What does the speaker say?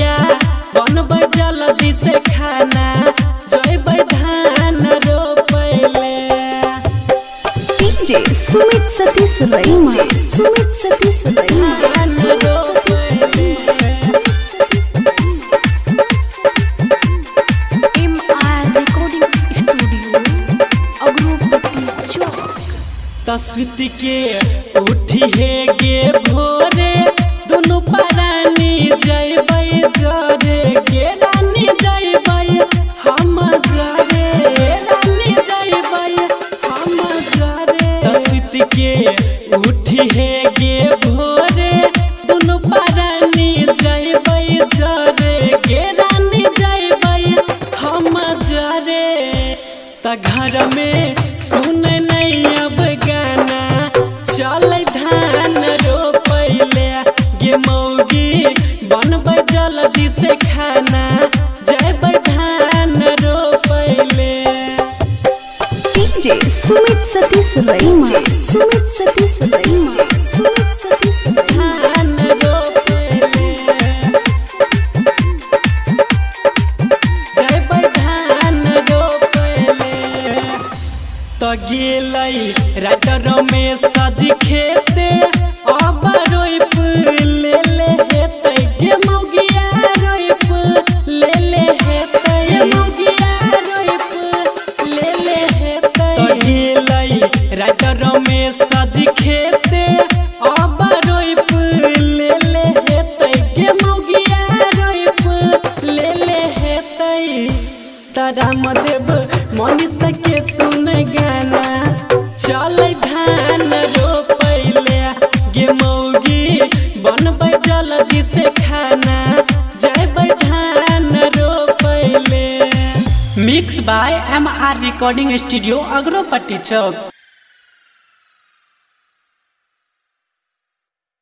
मौगिया बनबै जल्दी से खाना जइबै धान रोपैले। डीजे सुमित सतीश रईमा, सुमित सतीश रईमा। तस्वीर के उठी है गे भोरे दोनों परानी जइबै जरे गे रानी जइबै हम जरे रानी जइबै हम जरे। तस्वीर के उठी है गे भोरे दोनों परानी जइबै जरे गे रानी जइबै हम जरे। त घर में सुन नहीं अब गाना चल धान रोपैले गे मौगी बनबै जल्दी से खाना जइबै धान रोपैले। डीजे सुमित सतीश रईमा, सुमित सतीश रईमा, सुमित सतीश धान रोपैले जइबै धान रोपैले। त गेलै राइटर में सजी खेते अब रोप ले हेतै गे मौगिया रोप ले हेतै मौगिया रोप ले हेतै। त गेलै राइटर में सजी खेते अब रोप ले हेतै गे मौगिया रोप ले हेतै। रामदेव मनीष के सुन गाना चल धान रोपैले गे मौगी बनबै जल्दी से खाना जइबै धान रोपैले। Mix by MR recording studio Agaropatti Chowk.